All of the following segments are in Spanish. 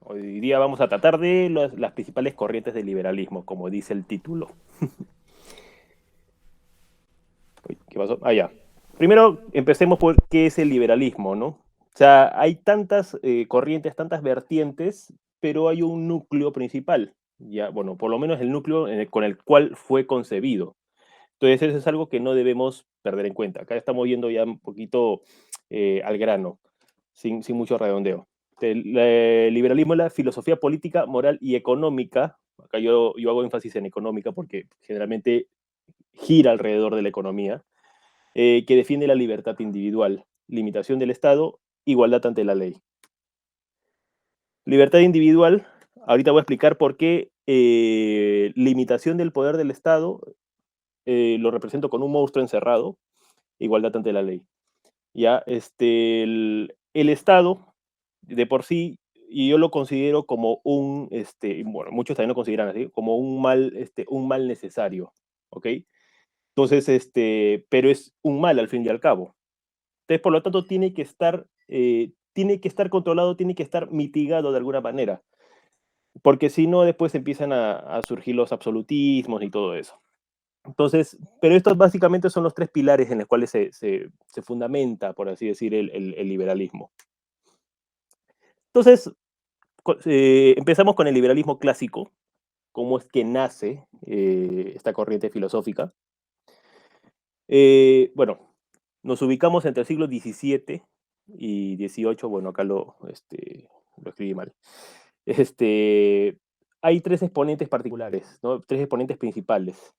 Hoy día vamos a tratar de las principales corrientes del liberalismo, como dice el título. Uy, ¿qué pasó? Ah, ya. Primero, empecemos por qué es el liberalismo, ¿no? O sea, hay tantas corrientes, tantas vertientes, pero hay un núcleo principal, ya, bueno, por lo menos el núcleo con el cual fue concebido. Entonces, eso es algo que no debemos perder en cuenta. Acá estamos yendo ya un poquito al grano, sin mucho redondeo. El liberalismo es la filosofía política, moral y económica. Acá yo hago énfasis en económica porque generalmente gira alrededor de la economía, que defiende la libertad individual, limitación del Estado, igualdad ante la ley. Libertad individual, ahorita voy a explicar por qué limitación del poder del Estado lo represento con un monstruo encerrado, igualdad ante la ley. Ya, el Estado, de por sí, y yo lo considero como bueno, muchos también lo consideran así, como un mal necesario, ¿ok? Entonces, pero es un mal al fin y al cabo. Entonces, por lo tanto, tiene que estar controlado, tiene que estar mitigado de alguna manera, porque si no, después empiezan a surgir los absolutismos y todo eso. Entonces, pero estos básicamente son los tres pilares en los cuales se fundamenta, por así decir, el liberalismo. Entonces, empezamos con el liberalismo clásico, cómo es que nace esta corriente filosófica. Bueno, nos ubicamos entre el siglo XVII y XVIII, bueno, acá lo escribí mal. Este, Hay tres exponentes particulares, ¿no? Tres exponentes principales.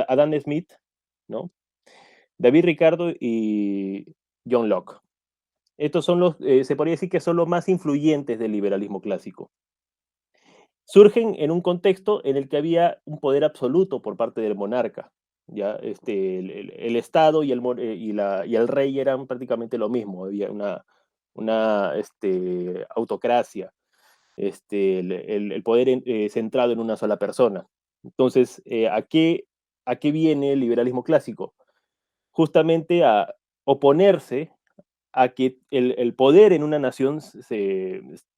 Adam Smith, ¿no? David Ricardo y John Locke. Estos son se podría decir que son los más influyentes del liberalismo clásico. Surgen en un contexto en el que había un poder absoluto por parte del monarca. ¿Ya? El Estado y el rey eran prácticamente lo mismo, había una autocracia, el poder centrado en una sola persona. Entonces, ¿a qué viene el liberalismo clásico? Justamente a oponerse a que el poder en una nación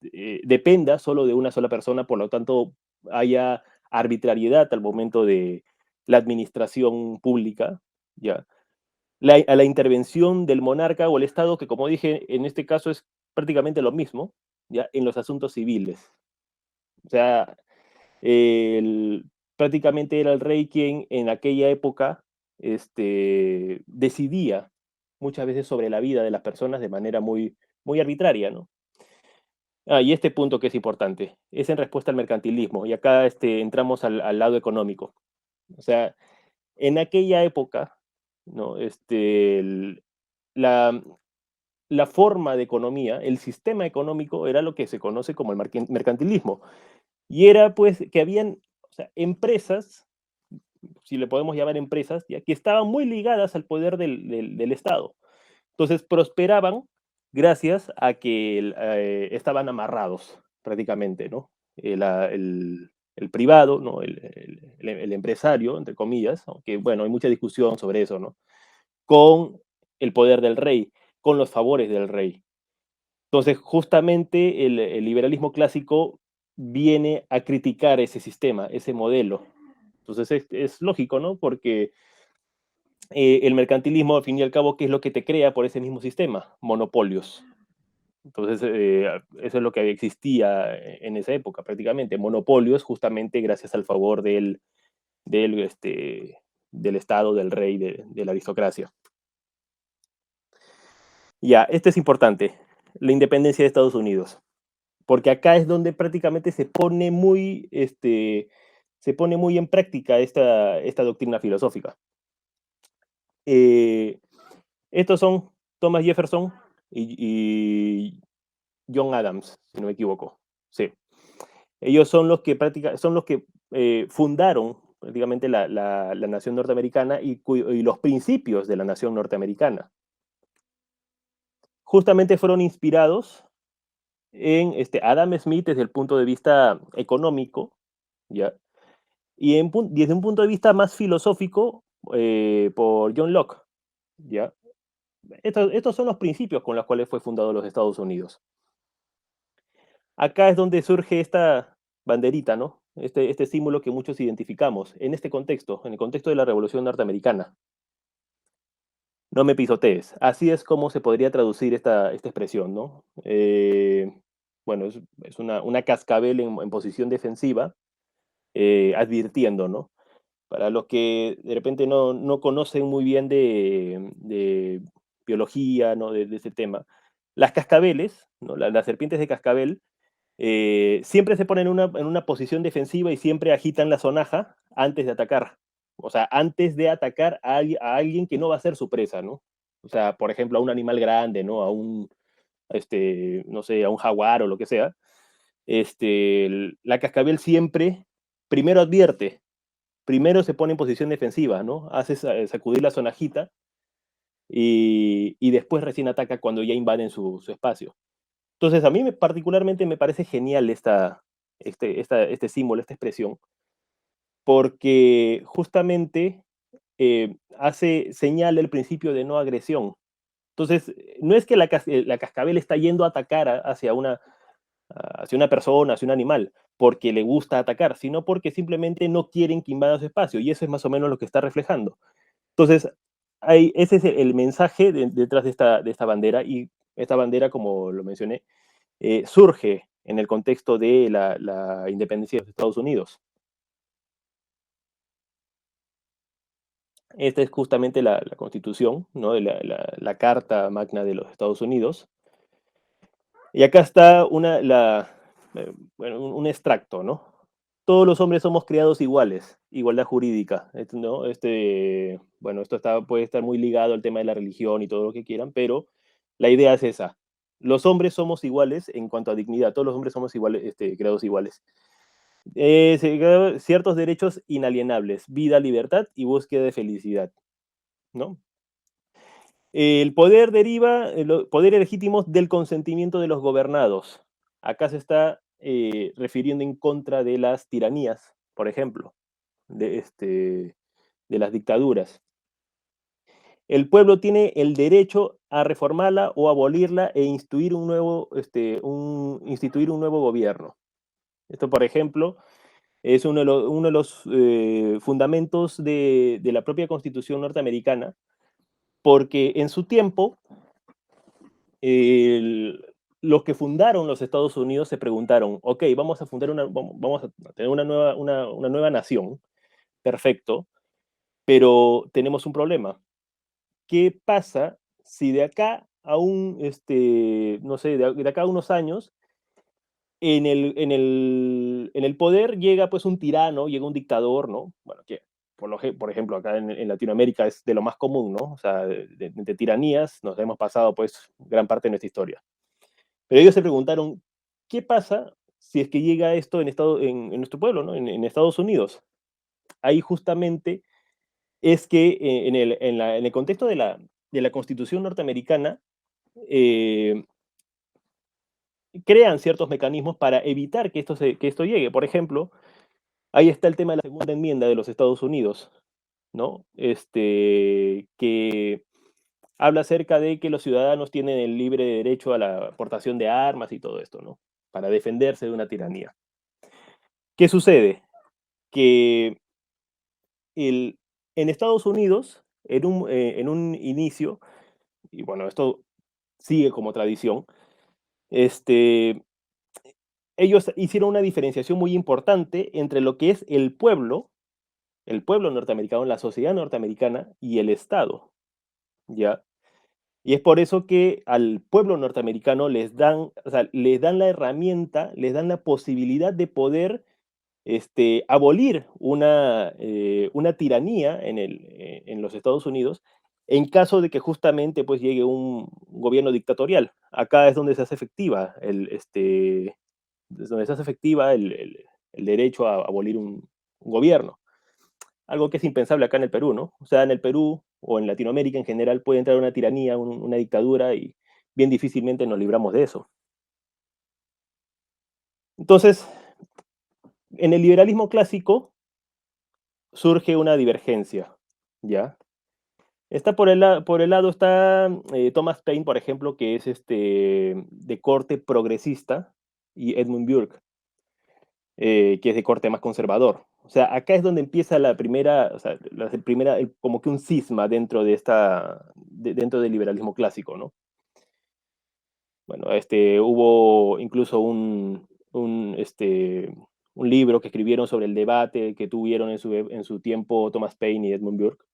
dependa solo de una sola persona, por lo tanto haya arbitrariedad al momento de la administración pública, ¿ya? A la intervención del monarca o el Estado, que como dije, en este caso es prácticamente lo mismo, ¿ya? En los asuntos civiles. O sea, el, prácticamente era el rey quien en aquella época decidía muchas veces sobre la vida de las personas de manera muy arbitraria, ¿no? Ah, y este punto que es importante, es en respuesta al mercantilismo, y acá entramos al lado económico. O sea, en aquella época, ¿no? La, la forma de economía, el sistema económico era lo que se conoce como el mercantilismo. Y era pues que habían, o sea, empresas, si le podemos llamar empresas, ya que estaban muy ligadas al poder del Estado. Entonces prosperaban gracias a que estaban amarrados prácticamente, ¿no? El privado, ¿no? El empresario, entre comillas, aunque bueno, hay mucha discusión sobre eso, ¿no? Con el poder del rey, con los favores del rey. Entonces, justamente el liberalismo clásico viene a criticar ese sistema, ese modelo. Entonces, es lógico, ¿no? Porque el mercantilismo, al fin y al cabo, ¿qué es lo que te crea por ese mismo sistema? Monopolios. Entonces, eso es lo que existía en esa época, prácticamente. Monopolios, justamente gracias al favor del, este, del Estado, del rey, de la aristocracia. Ya, este es importante, la independencia de Estados Unidos. Porque acá es donde prácticamente se pone muy en práctica esta doctrina filosófica. Eh, Estos son Thomas Jefferson y John Adams, si no me equivoco. Sí. Ellos son los que fundaron prácticamente la nación norteamericana y los principios de la nación norteamericana. Justamente fueron inspirados en Adam Smith desde el punto de vista económico, ¿ya? Y desde un punto de vista más filosófico, por John Locke, ¿ya? Estos son los principios con los cuales fue fundado los Estados Unidos. Acá es donde surge esta banderita, ¿no? Este símbolo que muchos identificamos en este contexto, en el contexto de la Revolución Norteamericana. No me pisotees. Así es como se podría traducir esta expresión, ¿no? Bueno, es una cascabel en posición defensiva, advirtiendo, ¿no? Para los que de repente no conocen muy bien de biología, ¿no? De ese tema, las cascabeles, ¿no? Las serpientes de cascabel, siempre se ponen en una posición defensiva y siempre agitan la sonaja antes de atacar. O sea, antes de atacar a alguien que no va a ser su presa, ¿no? O sea, por ejemplo, a un animal grande, ¿no? No sé, a un jaguar o lo que sea. La cascabel siempre primero advierte, primero se pone en posición defensiva, ¿no? Hace sacudir la sonajita y después recién ataca cuando ya invaden su espacio. Entonces, a mí particularmente me parece genial este símbolo, esta expresión, porque justamente señala el principio de no agresión. Entonces, no es que la cascabel está yendo a atacar hacia una persona, hacia un animal, porque le gusta atacar, sino porque simplemente no quieren que invada su espacio, y eso es más o menos lo que está reflejando. Entonces, ese es el mensaje detrás de esta bandera, y esta bandera, como lo mencioné, surge en el contexto de la independencia de los Estados Unidos. Esta es justamente la constitución, ¿no? La Carta Magna de los Estados Unidos. Y acá está bueno, un extracto, ¿no? Todos los hombres somos creados iguales, igualdad jurídica, ¿no? Bueno, puede estar muy ligado al tema de la religión y todo lo que quieran, pero la idea es esa. Los hombres somos iguales en cuanto a dignidad, todos los hombres somos iguales, creados iguales. Ciertos derechos inalienables, vida, libertad y búsqueda de felicidad, ¿no? El poder deriva, poderes legítimos del consentimiento de los gobernados. Acá se está refiriendo en contra de las tiranías, por ejemplo, de las dictaduras. El pueblo tiene el derecho a reformarla o abolirla e instituir un nuevo gobierno. Esto, por ejemplo, es uno de los fundamentos de la propia Constitución norteamericana, porque en su tiempo el- los que fundaron los Estados Unidos se preguntaron, ok, vamos a tener una nueva nación, perfecto, pero tenemos un problema. ¿Qué pasa si de acá a no sé, de acá a unos años, en el poder llega pues un tirano, llega un dictador, ¿no? Bueno, que por ejemplo acá en Latinoamérica es de lo más común, ¿no? O sea, de tiranías nos hemos pasado pues gran parte de nuestra historia. Pero ellos se preguntaron, ¿qué pasa si es que llega esto en nuestro pueblo, ¿no? En Estados Unidos? Ahí justamente es que en el contexto de la Constitución norteamericana, eh, crean ciertos mecanismos para evitar que esto llegue. Por ejemplo, ahí está el tema de la segunda enmienda de los Estados Unidos, ¿no? Que habla acerca de que los ciudadanos tienen el libre derecho a la aportación de armas y todo esto, ¿no? Para defenderse de una tiranía. ¿Qué sucede? Que el, en Estados Unidos, en un inicio, y bueno, esto sigue como tradición, este, ellos hicieron una diferenciación muy importante entre lo que es el pueblo norteamericano, la sociedad norteamericana y el Estado, ¿ya? Y es por eso que al pueblo norteamericano o sea, les dan la herramienta, les dan la posibilidad de poder abolir una tiranía en los Estados Unidos en caso de que justamente pues llegue un gobierno dictatorial. Acá es donde se hace efectiva es donde se hace efectiva el derecho a abolir un gobierno. Algo que es impensable acá en el Perú, ¿no? O sea, en el Perú o en Latinoamérica en general puede entrar una tiranía, una dictadura y bien difícilmente nos libramos de eso. Entonces, en el liberalismo clásico surge una divergencia, ¿ya? Por el lado está Thomas Paine, por ejemplo, que es de corte progresista, y Edmund Burke, que es de corte más conservador. O sea, acá es donde empieza la primera, o sea, la primera, como que un cisma dentro de dentro del liberalismo clásico, ¿no? Bueno, hubo incluso un libro que escribieron sobre el debate que tuvieron en su tiempo Thomas Paine y Edmund Burke.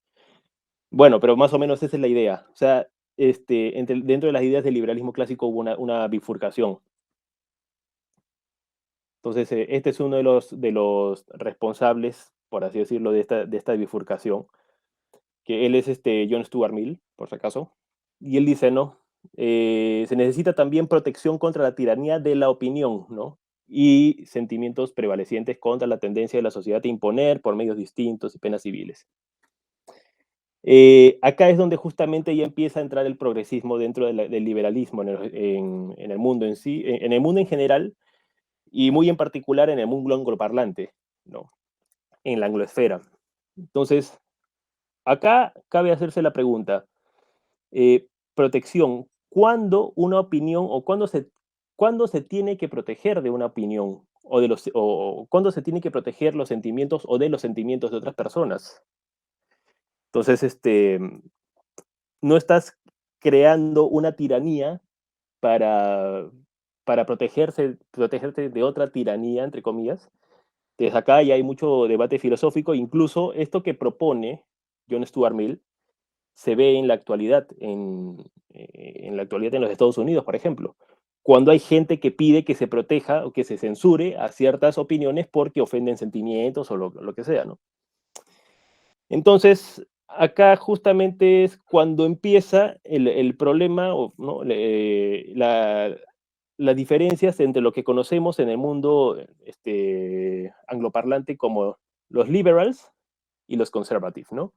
Bueno, pero más o menos esa es la idea. O sea, dentro de las ideas del liberalismo clásico hubo una bifurcación. Entonces, este es uno de los responsables, por así decirlo, de esta bifurcación, que él es John Stuart Mill, por si acaso, y él dice, ¿no? Se necesita también protección contra la tiranía de la opinión, ¿no? Y sentimientos prevalecientes contra la tendencia de la sociedad a imponer por medios distintos y penas civiles. Acá es donde justamente ya empieza a entrar el progresismo dentro del liberalismo en el mundo en sí, en el mundo en general, y muy en particular en el mundo angloparlante, ¿no? En la anglosfera. Entonces, acá cabe hacerse la pregunta, protección, ¿cuándo una opinión o cuándo se tiene que proteger de una opinión o cuándo se tiene que proteger los sentimientos o de los sentimientos de otras personas? Entonces, no estás creando una tiranía para, para protegerte de otra tiranía, entre comillas. Desde acá ya hay mucho debate filosófico, incluso esto que propone John Stuart Mill se ve en la actualidad, en la actualidad en los Estados Unidos, por ejemplo, cuando hay gente que pide que se proteja o que se censure a ciertas opiniones porque ofenden sentimientos o lo que sea, ¿no? Entonces, acá justamente es cuando empieza el problema, o, ¿no? Las diferencias entre lo que conocemos en el mundo angloparlante como los liberals y los conservatives, ¿no?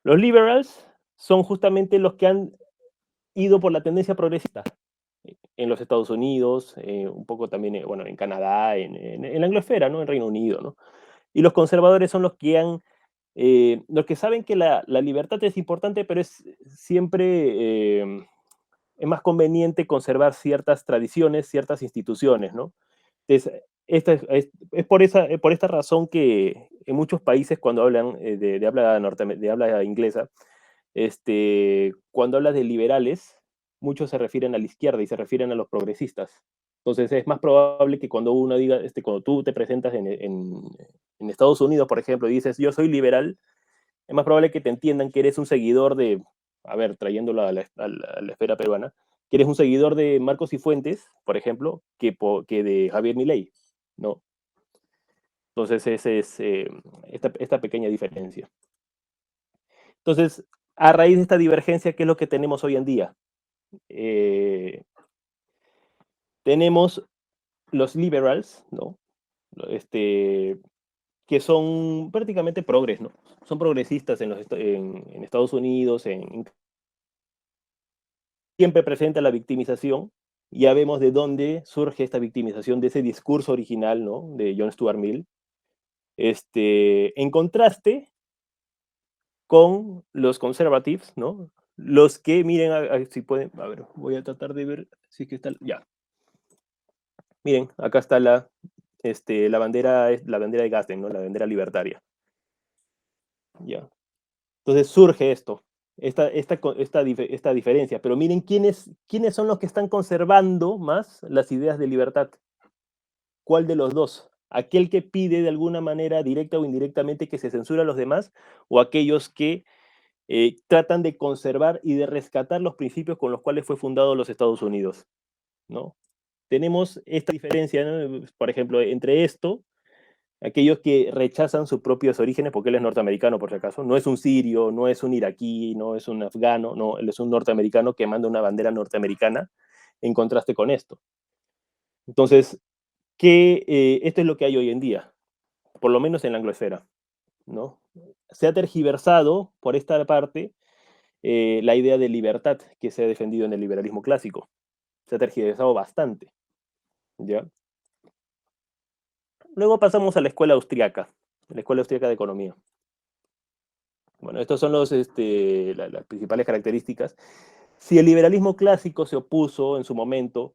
Los liberals son justamente los que han ido por la tendencia progresista en los Estados Unidos, un poco también, bueno, en Canadá, en la anglosfera, ¿no? En Reino Unido, ¿no? Y los conservadores son los que saben que la libertad es importante, pero es siempre es más conveniente conservar ciertas tradiciones, ciertas instituciones, ¿no? Entonces, es por esta razón que en muchos países cuando hablan de habla inglesa, cuando hablas de liberales, muchos se refieren a la izquierda y se refieren a los progresistas. Entonces es más probable que cuando uno diga, cuando tú te presentas en Estados Unidos, por ejemplo, y dices yo soy liberal, es más probable que te entiendan que eres un seguidor de, a ver, trayéndolo a la esfera peruana, que eres un seguidor de Marcos y Fuentes, por ejemplo, que de Javier Milei, ¿no? Entonces esa es esta pequeña diferencia. Entonces, a raíz de esta divergencia, ¿qué es lo que tenemos hoy en día? Eh, tenemos los liberals, ¿no? Este, que son prácticamente progres, ¿no? Son progresistas en Estados Unidos, siempre presenta la victimización. Ya vemos de dónde surge esta victimización, de ese discurso original, ¿no? De John Stuart Mill. En contraste con los conservatives, ¿no? Los que, miren, si pueden, a ver, voy a tratar de ver si es que está, ya. Miren, acá está la bandera de Gadsden, ¿no? La bandera libertaria. Ya. Entonces surge esta diferencia. Pero miren quiénes son los que están conservando más las ideas de libertad. ¿Cuál de los dos? ¿Aquel que pide de alguna manera, directa o indirectamente, que se censura a los demás? ¿O aquellos que tratan de conservar y de rescatar los principios con los cuales fue fundado los Estados Unidos? ¿No? Tenemos esta diferencia, ¿no? Por ejemplo, entre aquellos que rechazan sus propios orígenes, porque él es norteamericano, por si acaso, no es un sirio, no es un iraquí, no es un afgano, no, él es un norteamericano que manda una bandera norteamericana en contraste con esto. Entonces, esto es lo que hay hoy en día, por lo menos en la anglosfera, ¿no? Se ha tergiversado, por esta parte, la idea de libertad que se ha defendido en el liberalismo clásico. Se ha tergiversado bastante, ¿ya? Luego pasamos a la escuela austriaca de economía. Bueno, estos son las principales características. Si el liberalismo clásico se opuso en su momento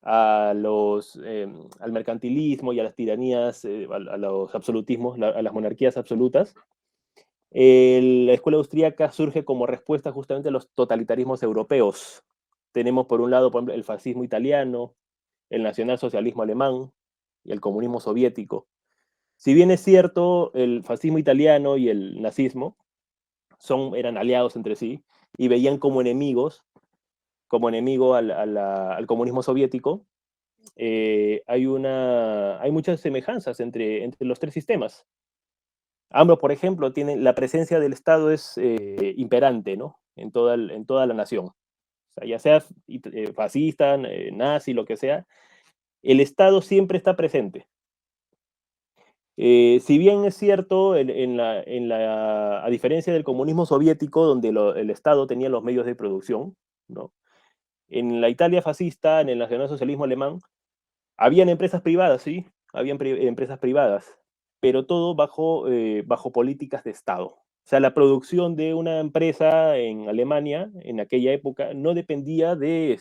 al mercantilismo y a las tiranías, a los absolutismos, a las monarquías absolutas. La escuela austríaca surge como respuesta justamente a los totalitarismos europeos. Tenemos por un lado, por ejemplo, el fascismo italiano, el nacionalsocialismo alemán y el comunismo soviético. Si bien es cierto, el fascismo italiano y el nazismo eran aliados entre sí y veían como enemigo al comunismo soviético, hay muchas semejanzas entre los tres sistemas. Ambos, por ejemplo, tienen la presencia del Estado es imperante, ¿no? En toda la nación. O sea, ya sea fascista, nazi, lo que sea, el Estado siempre está presente. Si bien es cierto, a diferencia del comunismo soviético, donde el Estado tenía los medios de producción, ¿no? En la Italia fascista, en el nacionalsocialismo alemán, habían empresas privadas, sí, empresas privadas, pero todo bajo políticas de Estado. O sea, la producción de una empresa en Alemania en aquella época no dependía de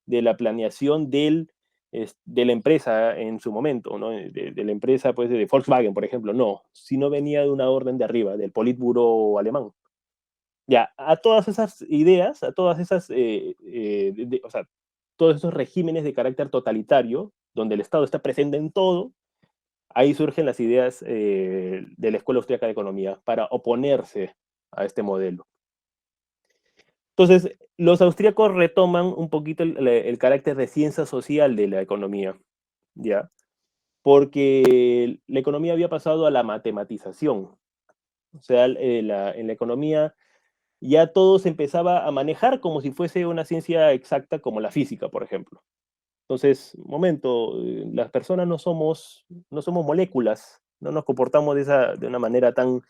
la planeación de la empresa en su momento, ¿no? De la empresa pues, de Volkswagen, por ejemplo, no, sino venía de una orden de arriba, del Politburo alemán. Ya, a todas esas ideas, a todas esas, o sea, todos esos regímenes de carácter totalitario, donde el Estado está presente en todo, ahí surgen las ideas de la Escuela Austríaca de Economía para oponerse a este modelo. Entonces, los austríacos retoman un poquito el carácter de ciencia social de la economía, ¿ya? Porque la economía había pasado a la matematización. O sea, en la economía ya todo se empezaba a manejar como si fuese una ciencia exacta como la física, por ejemplo. Entonces, un momento, las personas no somos moléculas, no nos comportamos de una manera tan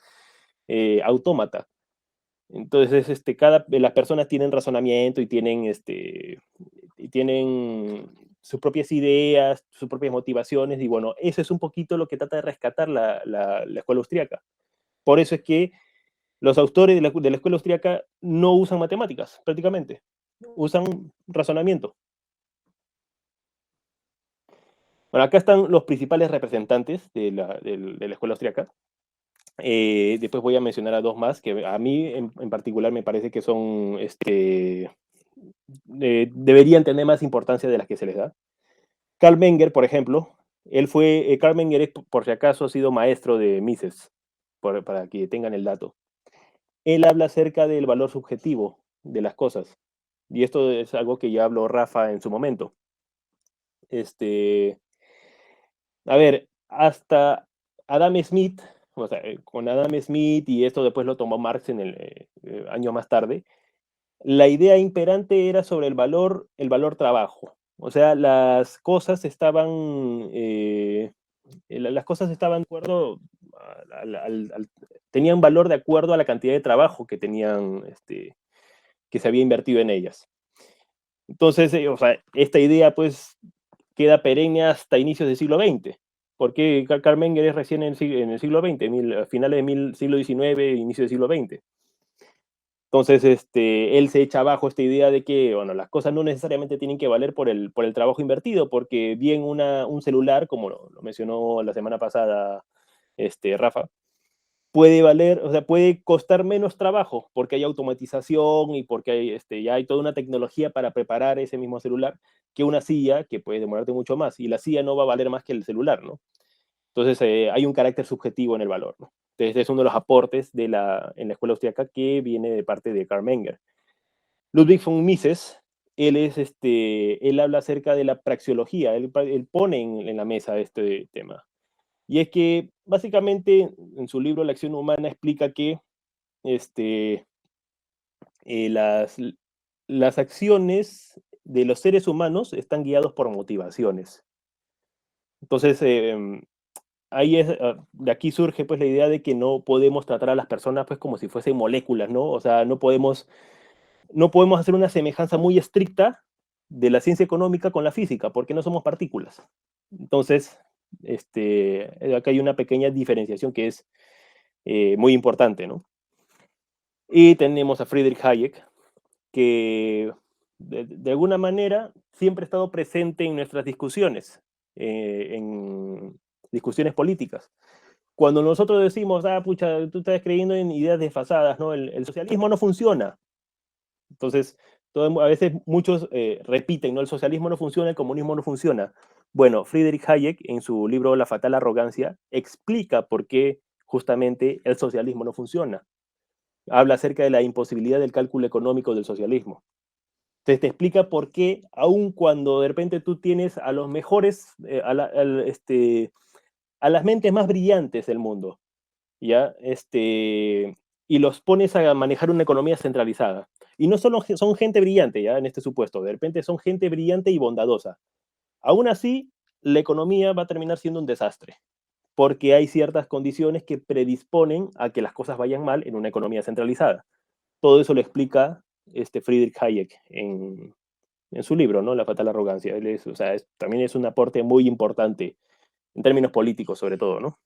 autómata. Entonces, las personas tienen razonamiento y tienen sus propias ideas, sus propias motivaciones, y bueno, eso es un poquito lo que trata de rescatar la escuela austríaca. Por eso es que los autores de la escuela austríaca no usan matemáticas, prácticamente. Usan razonamiento. Bueno, acá están los principales representantes de la escuela austríaca. Después voy a mencionar a dos más que a mí en particular me parece que son, deberían tener más importancia de las que se les da. Karl Menger, por ejemplo, Karl Menger, por si acaso, ha sido maestro de Mises, para que tengan el dato. Él habla acerca del valor subjetivo de las cosas. Y esto es algo que ya habló Rafa en su momento. A ver, hasta Adam Smith, o sea, con Adam Smith y esto después lo tomó Marx en el año más tarde, la idea imperante era sobre el valor trabajo. O sea, las cosas estaban de acuerdo, tenían valor de acuerdo a la cantidad de trabajo que se había invertido en ellas. Entonces, o sea, esta idea pues queda perenne hasta inicios del siglo XX. Porque Karl Menger es recién en el siglo XX, a finales del siglo XIX, inicio del siglo XX. Entonces, él se echa abajo esta idea de que, bueno, las cosas no necesariamente tienen que valer por el trabajo invertido, porque bien un celular, como lo mencionó la semana pasada Rafa, puede valer, o sea, puede costar menos trabajo porque hay automatización y porque ya hay toda una tecnología para preparar ese mismo celular que una silla que puede demorarte mucho más y la silla no va a valer más que el celular, ¿no? Entonces hay un carácter subjetivo en el valor, ¿no? Entonces es uno de los aportes en la escuela austríaca que viene de parte de Karl Menger. Ludwig von Mises, él habla acerca de la praxeología, él pone en la mesa este tema. Y es que básicamente en su libro La acción humana explica que este, eh, las, las acciones de los seres humanos están guiados por motivaciones. Entonces, de aquí surge pues la idea de que no podemos tratar a las personas pues como si fuesen moléculas, ¿no? O sea, no podemos hacer una semejanza muy estricta de la ciencia económica con la física, porque no somos partículas. Entonces, acá hay una pequeña diferenciación que es muy importante, ¿no? Y tenemos a Friedrich Hayek, que de alguna manera, siempre ha estado presente en nuestras discusiones, en discusiones políticas. Cuando nosotros decimos, ah, pucha, tú estás creyendo en ideas desfasadas, ¿no? El socialismo no funciona. Entonces, a veces muchos repiten, ¿no? El socialismo no funciona, el comunismo no funciona. Bueno, Friedrich Hayek, en su libro La fatal arrogancia, explica por qué justamente el socialismo no funciona. Habla acerca de la imposibilidad del cálculo económico del socialismo. Entonces te explica por qué, aun cuando de repente tú tienes a los mejores, a las mentes más brillantes del mundo, ¿ya? Y los pones a manejar una economía centralizada. Y no solo son gente brillante, ¿ya? En este supuesto, de repente son gente brillante y bondadosa. Aún así, la economía va a terminar siendo un desastre, porque hay ciertas condiciones que predisponen a que las cosas vayan mal en una economía centralizada. Todo eso lo explica Friedrich Hayek en su libro, ¿no? La fatal arrogancia. Él es, o sea, también es un aporte muy importante en términos políticos, sobre todo, ¿no?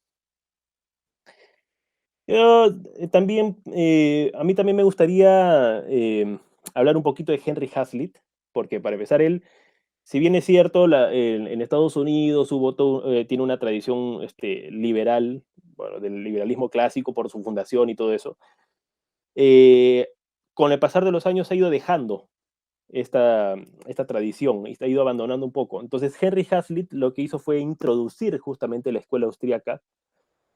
Yo, también, a mí también me gustaría hablar un poquito de Henry Hazlitt, porque para empezar, él, si bien es cierto, en Estados Unidos tiene una tradición liberal, bueno, del liberalismo clásico por su fundación y todo eso, eh, con el pasar de los años ha ido dejando esta tradición y ha ido abandonando un poco. Entonces, Henry Hazlitt lo que hizo fue introducir justamente la escuela austríaca,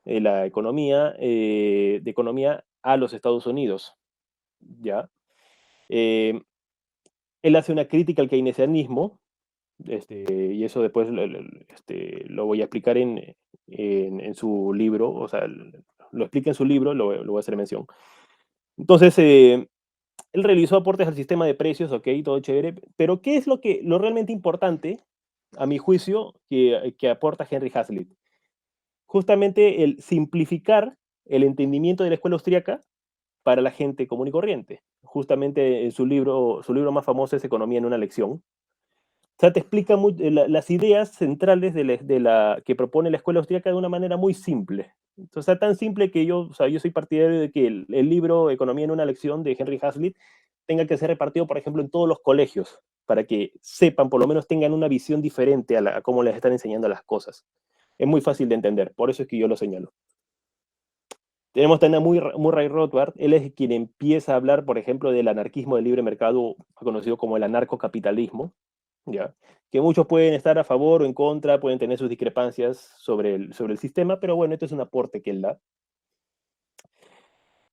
la economía, de economía a los Estados Unidos, ¿ya? Eh, Él hace una crítica al keynesianismo, y eso después lo voy a explicar en su libro, o sea, lo explica en su libro, lo voy a hacer mención. Entonces, él realizó aportes al sistema de precios, ok, todo chévere, pero ¿qué es lo realmente importante, a mi juicio, que aporta Henry Hazlitt? Justamente el simplificar el entendimiento de la escuela austríaca para la gente común y corriente. Justamente en su libro más famoso es Economía en una lección. O sea, te explica las ideas centrales que propone la escuela austríaca de una manera muy simple. O sea, tan simple que yo, o sea, yo soy partidario de que el libro Economía en una lección de Henry Hazlitt tenga que ser repartido, por ejemplo, en todos los colegios, para que sepan, por lo menos tengan una visión diferente a cómo les están enseñando las cosas. Es muy fácil de entender, por eso es que yo lo señalo. Tenemos también a Murray Rothbard, él es quien empieza a hablar, por ejemplo, del anarquismo del libre mercado, conocido como el anarcocapitalismo, ¿ya? Que muchos pueden estar a favor o en contra, pueden tener sus discrepancias sobre el sistema, pero bueno, esto es un aporte que él da.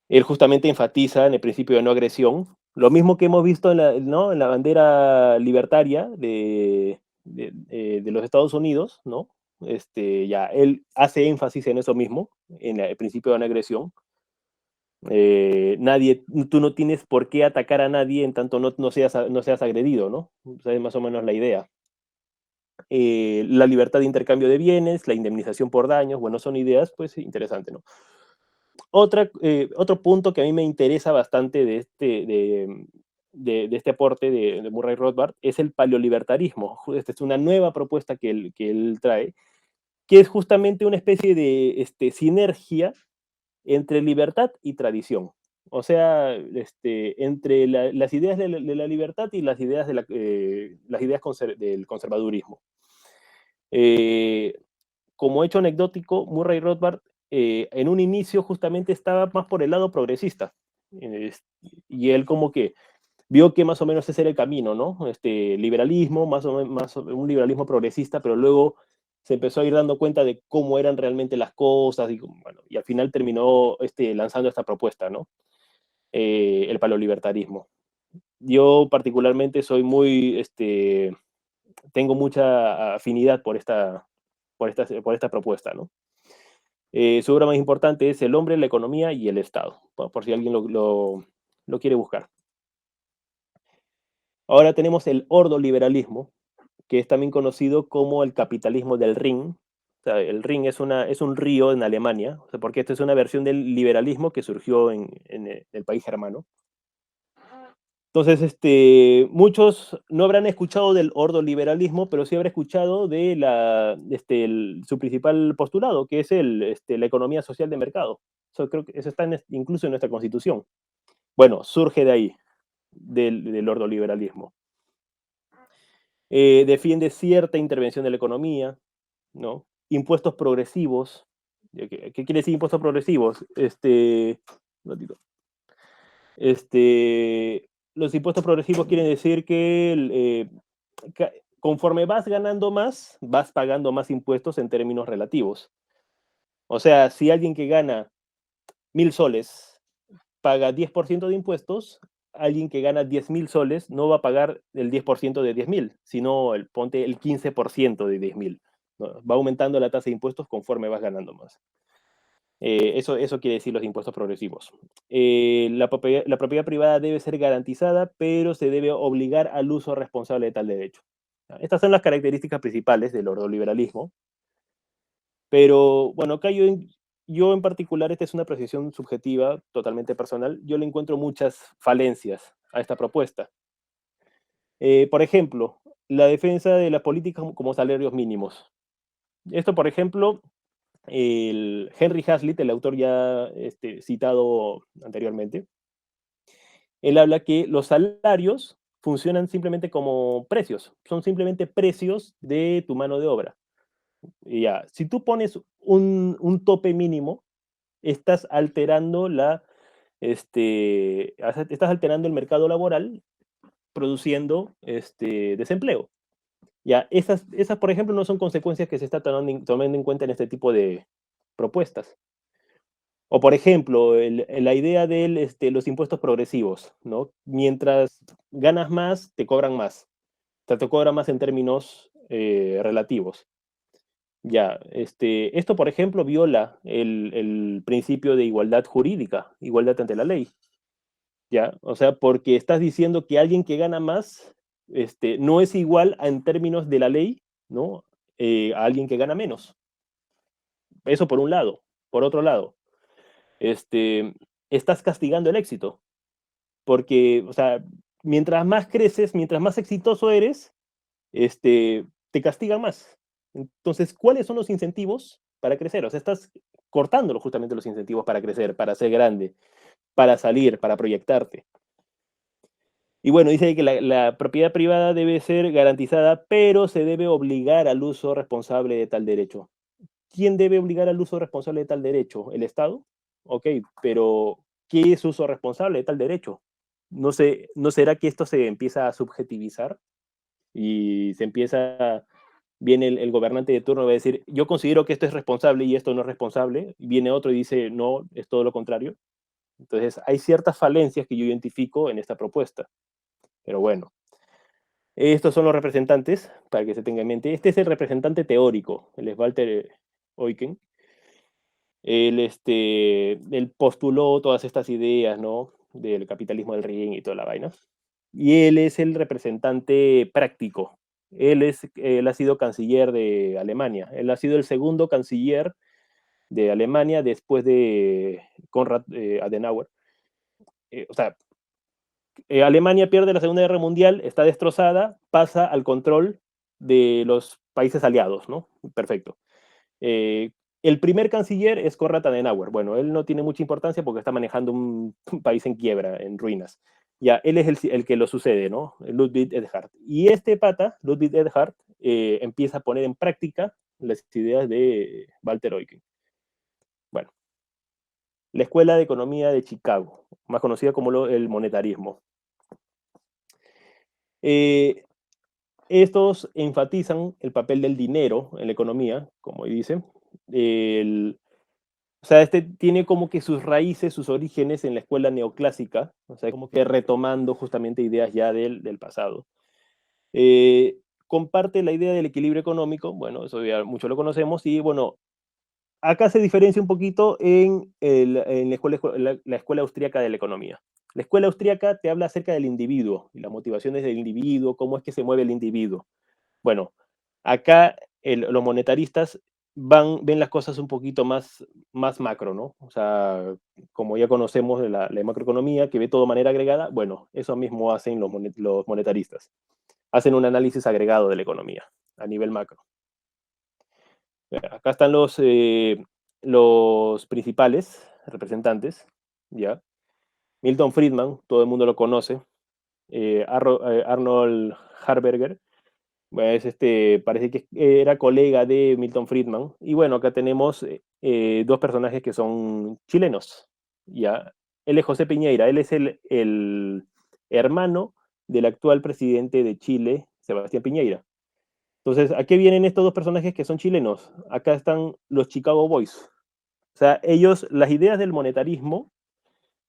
Él justamente enfatiza en el principio de no agresión, lo mismo que hemos visto ¿no? En la bandera libertaria de los Estados Unidos, ¿no? Ya, él hace énfasis en eso mismo, en el principio de no agresión. Tú no tienes por qué atacar a nadie en tanto no seas agredido, ¿no? O sea, es más o menos la idea. La libertad de intercambio de bienes, la indemnización por daños, bueno, son ideas, pues, interesantes, ¿no? Otro punto que a mí me interesa bastante de este aporte de Murray Rothbard es el paleolibertarismo. Esta es una nueva propuesta que él trae, que es justamente una especie de sinergia entre libertad y tradición. O sea, entre las ideas de la libertad y las ideas, del conservadurismo. Eh, Como hecho anecdótico, Murray Rothbard en un inicio justamente estaba más por el lado progresista. Y él como que vio que más o menos ese era el camino, ¿no? Liberalismo, un liberalismo progresista, pero luego se empezó a ir dando cuenta de cómo eran realmente las cosas y, bueno, y al final terminó lanzando esta propuesta, ¿no? El paleolibertarismo. Yo particularmente tengo mucha afinidad por esta propuesta, ¿no? Su obra más importante es El hombre, la economía y el Estado, por si alguien lo quiere buscar. Ahora tenemos el ordoliberalismo, que es también conocido como el capitalismo del Rin. O sea, el Rin es un río en Alemania, o sea, porque esta es una versión del liberalismo que surgió en el país germano. Entonces, muchos no habrán escuchado del ordoliberalismo, pero sí habrán escuchado su principal postulado, que es la economía social de mercado. Eso creo que eso está incluso en nuestra Constitución. Bueno, surge de ahí, del ordoliberalismo. Defiende cierta intervención de la economía, ¿no? Impuestos progresivos. ¿Qué quiere decir impuestos progresivos? Un ratito. Los impuestos progresivos quieren decir que conforme vas ganando más, vas pagando más impuestos en términos relativos. O sea, si alguien que gana 1.000 soles paga 10% de impuestos, alguien que gana 10.000 soles no va a pagar el 10% de 10.000, sino ponte el 15% de 10.000, ¿no? Va aumentando la tasa de impuestos conforme vas ganando más. Eso quiere decir los impuestos progresivos. La propiedad privada debe ser garantizada, pero se debe obligar al uso responsable de tal derecho. Estas son las características principales del ordoliberalismo. Pero bueno, acá yo en particular, esta es una apreciación subjetiva, totalmente personal, yo le encuentro muchas falencias a esta propuesta. Por ejemplo, la defensa de la política como salarios mínimos. Esto, por ejemplo, el Henry Hazlitt, el autor ya citado anteriormente, él habla que los salarios funcionan simplemente como precios, son simplemente precios de tu mano de obra. Y ya, si tú pones un tope mínimo, estás alterando estás alterando el mercado laboral, produciendo desempleo. Ya, esas, por ejemplo, no son consecuencias que se está tomando en cuenta en este tipo de propuestas. O, por ejemplo, la idea de los impuestos progresivos, ¿no? Mientras ganas más, te cobran más. O sea, te cobran más en términos relativos. Ya, esto, por ejemplo, viola el principio de igualdad jurídica, igualdad ante la ley. ¿Ya? O sea, porque estás diciendo que alguien que gana más no es igual en términos de la ley, ¿no? A alguien que gana menos. Eso por un lado. Por otro lado, este, estás castigando el éxito, porque, o sea, mientras más creces, mientras más exitoso eres, te castigan más. Entonces, ¿cuáles son los incentivos para crecer? O sea, estás cortando justamente los incentivos para crecer, para ser grande, para salir, para proyectarte. Y bueno, dice que la propiedad privada debe ser garantizada, pero se debe obligar al uso responsable de tal derecho. ¿Quién debe obligar al uso responsable de tal derecho? ¿El Estado? Ok, pero ¿qué es uso responsable de tal derecho? No sé, ¿no será que esto se empieza a subjetivizar y se empieza, viene el gobernante de turno y va a decir, yo considero que esto es responsable y esto no es responsable, y viene otro y dice, no, es todo lo contrario? Entonces, hay ciertas falencias que yo identifico en esta propuesta, pero bueno. Estos son los representantes, para que se tenga en mente. Este es el representante teórico, él es Walter Eucken. Él postuló todas estas ideas, ¿no? Del capitalismo del ring y toda la vaina. Y él es el representante práctico. Él ha sido canciller de Alemania. Él ha sido el segundo canciller de Alemania después de Konrad Adenauer. O sea, Alemania pierde la Segunda Guerra Mundial, está destrozada, pasa al control de los países aliados, ¿no? Perfecto. Eh, el primer canciller es Konrad Adenauer. Bueno, él no tiene mucha importancia porque está manejando un país en quiebra, en ruinas. Ya, él es el que lo sucede, ¿no? Ludwig Erhard. Y este pata, Ludwig Erhard, empieza a poner en práctica las ideas de Walter Eucken. Bueno, la Escuela de Economía de Chicago, más conocida como el monetarismo. Eh, Estos enfatizan el papel del dinero en la economía, como dice. O sea, tiene como que sus raíces, sus orígenes en la escuela neoclásica, o sea, como que retomando justamente ideas ya del pasado. Comparte la idea del equilibrio económico, bueno, eso ya mucho lo conocemos, y bueno, acá se diferencia un poquito en la escuela austríaca de la economía. La escuela austríaca te habla acerca del individuo y las motivaciones del individuo, cómo es que se mueve el individuo. Bueno, acá los monetaristas ven las cosas un poquito más macro, ¿no? O sea, como ya conocemos de la macroeconomía, que ve todo de manera agregada, bueno, eso mismo hacen los monetaristas. Hacen un análisis agregado de la economía a nivel macro. Acá están los principales representantes, ¿ya? Milton Friedman, todo el mundo lo conoce. Arnold Harberger, Pues, parece que era colega de Milton Friedman. Y bueno, acá tenemos dos personajes que son chilenos. ¿Ya? Él es José Piñeira, él es el hermano del actual presidente de Chile, Sebastián Piñeira. Entonces, ¿a qué vienen estos dos personajes que son chilenos? Acá están los Chicago Boys. O sea, ellos, las ideas del monetarismo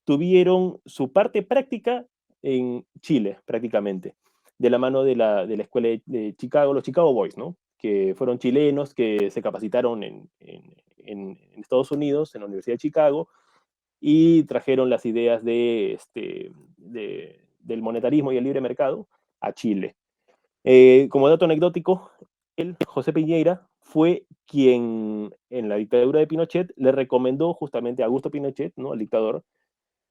tuvieron su parte práctica en Chile, prácticamente, de la mano de la escuela de Chicago, los Chicago Boys, ¿no? Que fueron chilenos que se capacitaron en Estados Unidos, en la Universidad de Chicago, y trajeron las ideas del monetarismo y el libre mercado a Chile. Como dato anecdótico, él, José Piñeira, fue quien en la dictadura de Pinochet le recomendó justamente a Augusto Pinochet, ¿no? Al dictador,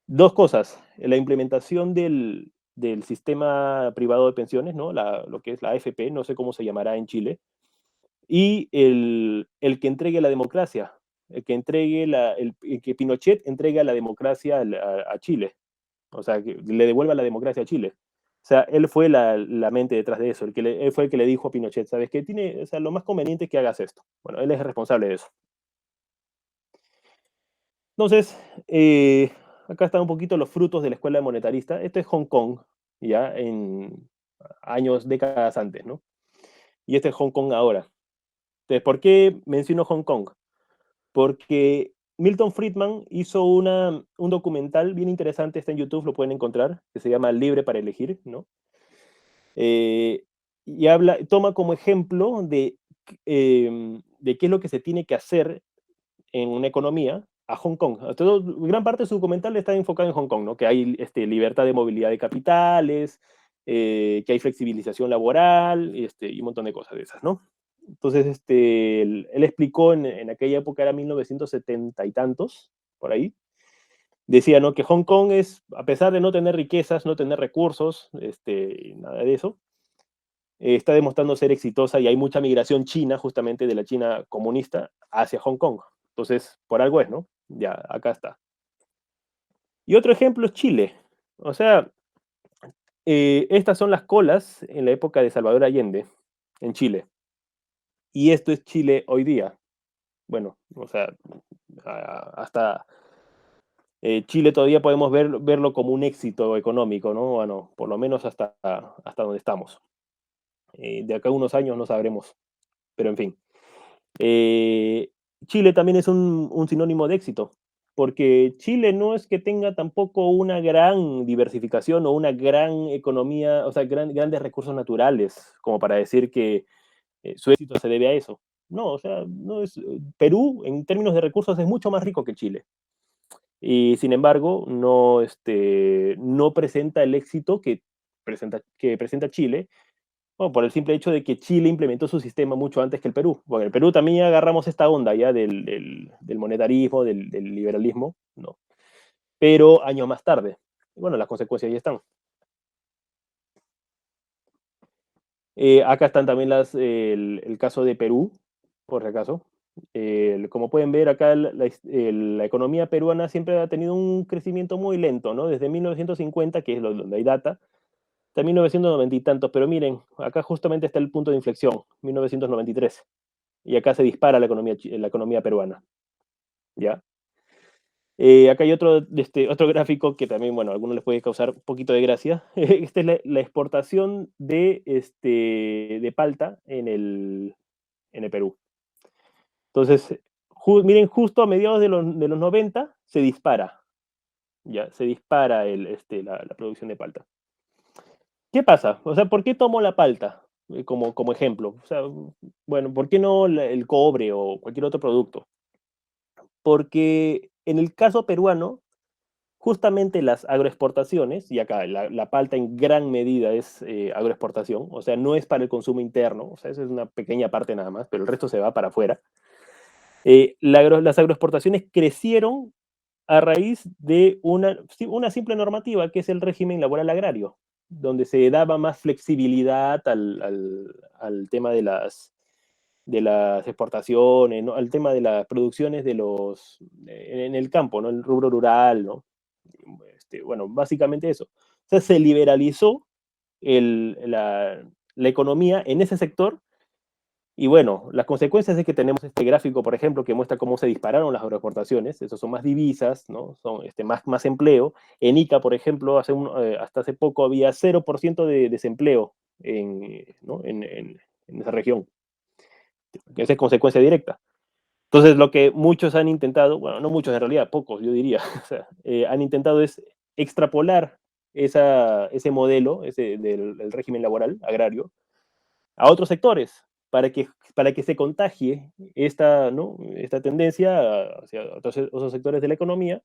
dos cosas, la implementación del sistema privado de pensiones, ¿no? Lo que es la AFP, no sé cómo se llamará en Chile, y el que entregue la democracia, el que entregue el que Pinochet entregue la democracia a Chile, o sea, que le devuelva la democracia a Chile. O sea, él fue la mente detrás de eso, él fue el que le dijo a Pinochet, ¿sabes qué? O sea, lo más conveniente es que hagas esto. Bueno, él es responsable de eso. Entonces, acá están un poquito los frutos de la escuela monetarista. Esto es Hong Kong, ya en años, décadas antes, ¿no? Y este es Hong Kong ahora. Entonces, ¿por qué menciono Hong Kong? Porque Milton Friedman hizo un documental bien interesante, está en YouTube, lo pueden encontrar, que se llama Libre para elegir, ¿no? Eh, y toma como ejemplo de qué es lo que se tiene que hacer en una economía a Hong Kong. Gran parte de su documental está enfocado en Hong Kong, ¿no? Que hay libertad de movilidad de capitales, que hay flexibilización laboral y un montón de cosas de esas, ¿no? Entonces, él explicó en aquella época, era 1970 y tantos, por ahí, decía, ¿no? Que Hong Kong es, a pesar de no tener riquezas, no tener recursos, nada de eso, está demostrando ser exitosa y hay mucha migración china, justamente de la China comunista, hacia Hong Kong. Entonces, por algo es, ¿no? Ya, acá está. Y otro ejemplo es Chile. O sea, estas son las colas en la época de Salvador Allende, en Chile. Y esto es Chile hoy día. Bueno, o sea, hasta Chile todavía podemos verlo como un éxito económico, ¿no? Bueno, por lo menos hasta donde estamos. De acá a unos años no sabremos, pero en fin. Eh, Chile también es un sinónimo de éxito, porque Chile no es que tenga tampoco una gran diversificación o una gran economía, o sea, grandes recursos naturales, como para decir que su éxito se debe a eso. No, o sea, no es, Perú en términos de recursos es mucho más rico que Chile. Y sin embargo, no presenta el éxito que presenta Chile, bueno, por el simple hecho de que Chile implementó su sistema mucho antes que el Perú. Bueno, el Perú también agarramos esta onda ya del monetarismo, del liberalismo, ¿no? Pero años más tarde. Bueno, las consecuencias ya están. Acá están también el caso de Perú, por si acaso. Como pueden ver, acá la economía peruana siempre ha tenido un crecimiento muy lento, ¿no? Desde 1950, que es donde hay data, hasta 1990 y tantos. Pero miren, acá justamente está el punto de inflexión, 1993. Y acá se dispara la economía peruana, ¿ya? Acá hay otro gráfico que también, bueno, a algunos les puede causar un poquito de gracia. Esta es la exportación de palta en el Perú. Entonces, miren, justo a mediados de los 90 se dispara, ¿ya? Se dispara la producción de palta. ¿Qué pasa? O sea, ¿por qué tomo la palta como ejemplo? O sea, bueno, ¿por qué no el cobre o cualquier otro producto? Porque en el caso peruano, justamente las agroexportaciones, y acá la palta en gran medida es agroexportación, o sea, no es para el consumo interno, o sea, esa es una pequeña parte nada más, pero el resto se va para afuera. Las agroexportaciones crecieron a raíz de una simple normativa que es el régimen laboral agrario, donde se daba más flexibilidad al tema de las exportaciones, ¿no? Al tema de las producciones en el campo, ¿no? El rubro rural, ¿no? Bueno, básicamente eso. O sea, se liberalizó el, la, la economía en ese sector. Y bueno, las consecuencias es que tenemos este gráfico, por ejemplo, que muestra cómo se dispararon las agroexportaciones. Esos son más divisas, ¿no? Son más empleo. En Ica, por ejemplo, hasta hace poco había 0% de desempleo ¿no? en esa región. Esa es consecuencia directa. Entonces, lo que muchos han intentado, bueno, no muchos en realidad, pocos, yo diría, o sea, han intentado es extrapolar ese modelo del régimen laboral agrario a otros sectores para que se contagie ¿no? esta tendencia hacia otros sectores de la economía,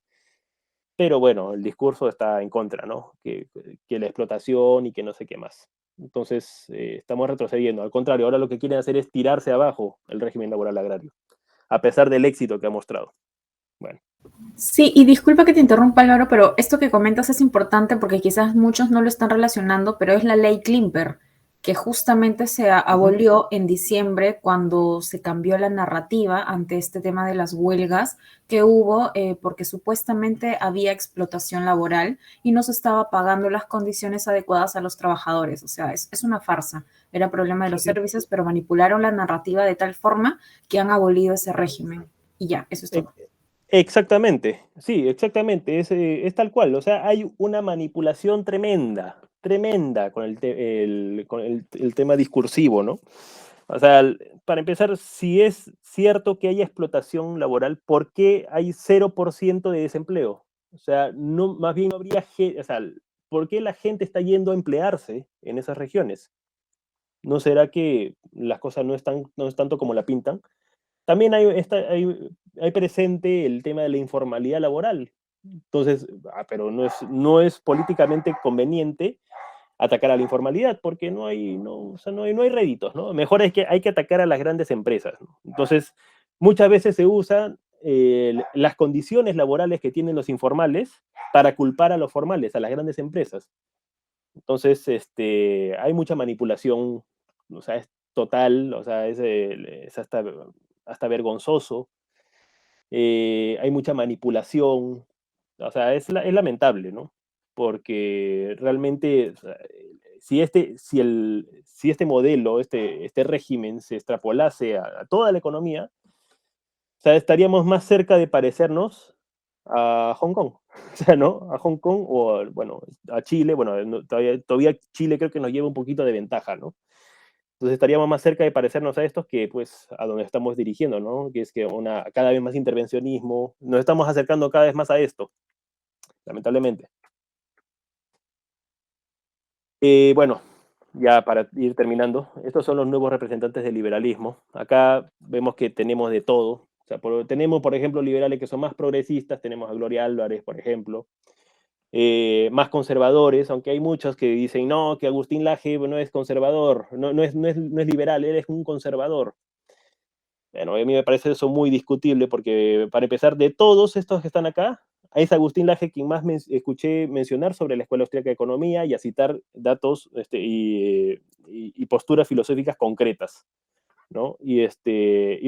pero bueno, el discurso está en contra, ¿no? Que la explotación y que no sé qué más. Entonces, estamos retrocediendo. Al contrario, ahora lo que quieren hacer es tirarse abajo el régimen laboral agrario, a pesar del éxito que ha mostrado. Bueno. Sí, y disculpa que te interrumpa, Álvaro, pero esto que comentas es importante porque quizás muchos no lo están relacionando, pero es la ley Klimper, que justamente se Ujú. abolió en diciembre cuando se cambió la narrativa ante este tema de las huelgas que hubo, porque supuestamente había explotación laboral y no se estaba pagando las condiciones adecuadas a los trabajadores. O sea, es una farsa. Era problema de los Sí. servicios, pero manipularon la narrativa de tal forma que han abolido ese régimen. Y ya, eso es E- todo. Exactamente, sí, exactamente, es tal cual. O sea, hay una manipulación tremenda, tremenda con el tema discursivo, ¿no? O sea, para empezar, si es cierto que hay explotación laboral, ¿por qué hay 0% de desempleo? O sea, no, más bien no habría, o sea, ¿por qué la gente está yendo a emplearse en esas regiones? ¿No será que las cosas no es tanto como la pintan? También hay presente el tema de la informalidad laboral. Entonces, pero no es políticamente conveniente atacar a la informalidad porque o sea, no hay réditos, ¿no? Mejor es que hay que atacar a las grandes empresas, ¿no? Entonces, muchas veces se usan las condiciones laborales que tienen los informales para culpar a los formales, a las grandes empresas. Entonces, hay mucha manipulación, o sea, es total, o sea, es hasta vergonzoso. Hay mucha manipulación, o sea, es lamentable, ¿no? Porque realmente, o sea, si este modelo, este régimen se extrapolase a toda la economía, o sea, estaríamos más cerca de parecernos a Hong Kong, o sea, ¿no? A Hong Kong o, bueno, a Chile, bueno, todavía Chile creo que nos lleva un poquito de ventaja, ¿no? Entonces estaríamos más cerca de parecernos a estos que pues a donde estamos dirigiendo, ¿no? Que es que cada vez más intervencionismo, nos estamos acercando cada vez más a esto, lamentablemente. Bueno, ya para ir terminando, estos son los nuevos representantes del liberalismo. Acá vemos que tenemos de todo. O sea, tenemos, por ejemplo, liberales que son más progresistas, tenemos a Gloria Álvarez, por ejemplo, más conservadores, aunque hay muchos que dicen, no, que Agustín Laje no es conservador, no es liberal, él es un conservador. Bueno, a mí me parece eso muy discutible porque, para empezar, de todos estos que están acá, es Agustín Laje quien más escuché mencionar sobre la Escuela Austríaca de Economía y a citar datos y posturas filosóficas concretas, ¿no? Y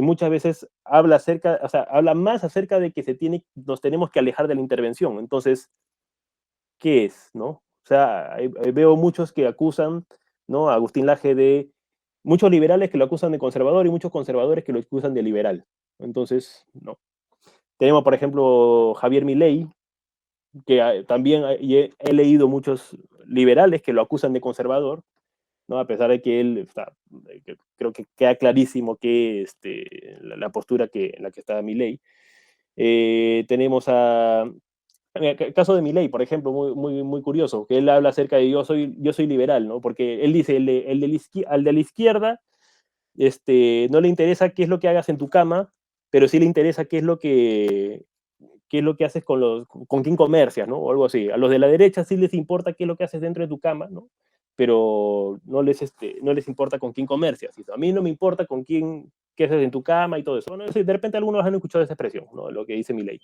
muchas veces o sea, habla más acerca de que nos tenemos que alejar de la intervención. Entonces, ¿qué es, no? O sea, veo muchos que acusan, ¿no? A Agustín Laje muchos liberales que lo acusan de conservador y muchos conservadores que lo acusan de liberal. Entonces, no. Tenemos, por ejemplo, Javier Milei, que también he leído muchos liberales que lo acusan de conservador, ¿no? A pesar de que creo que queda clarísimo que la postura en la que está Milei. Tenemos el caso de Milei, por ejemplo, muy curioso, que él habla acerca de yo soy liberal, ¿no? Porque él dice, al de la izquierda no le interesa qué es lo que hagas en tu cama, pero sí le interesa qué es lo que haces con quién comercias, ¿no? O algo así. A los de la derecha sí les importa qué es lo que haces dentro de tu cama, ¿no? Pero no les importa con quién comercias. A mí no me importa qué haces en tu cama y todo eso. Bueno, de repente algunos han escuchado esa expresión, ¿no? Lo que dice Milei.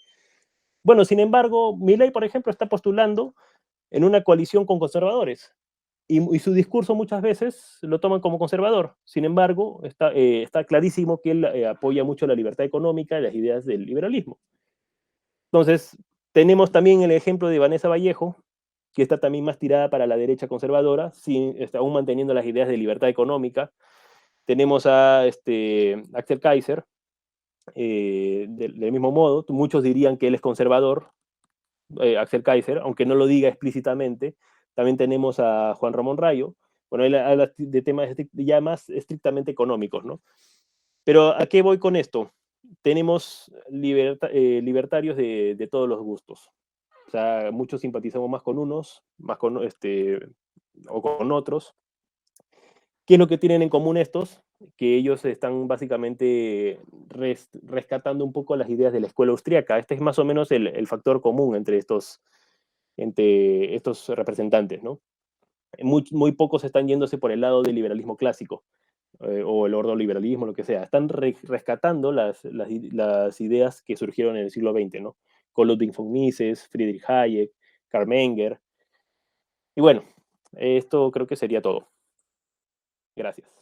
Bueno, sin embargo, Milei, por ejemplo, está postulando en una coalición con conservadores y su discurso muchas veces lo toman como conservador. Sin embargo, está clarísimo que él apoya mucho la libertad económica y las ideas del liberalismo. Entonces, tenemos también el ejemplo de Vanessa Vallejo, que está también más tirada para la derecha conservadora, aún manteniendo las ideas de libertad económica. Tenemos a Axel Kaiser, del mismo modo, muchos dirían que él es conservador, Axel Kaiser, aunque no lo diga explícitamente. También tenemos a Juan Ramón Rayo, bueno, él habla de temas ya más estrictamente económicos, ¿no? Pero ¿a qué voy con esto? Tenemos libertarios de todos los gustos. O sea, muchos simpatizamos más con unos, más con, o con otros. ¿Qué es lo que tienen en común estos? Que ellos están básicamente rescatando un poco las ideas de la escuela austríaca. Este es más o menos el factor común entre estos representantes, ¿no? Muy pocos están yéndose por el lado del liberalismo clásico, o el ordoliberalismo, lo que sea. Están rescatando las ideas que surgieron en el siglo XX, ¿no? Con Ludwig von Mises, Friedrich Hayek, Karl Menger. Y bueno, esto creo que sería todo. Gracias.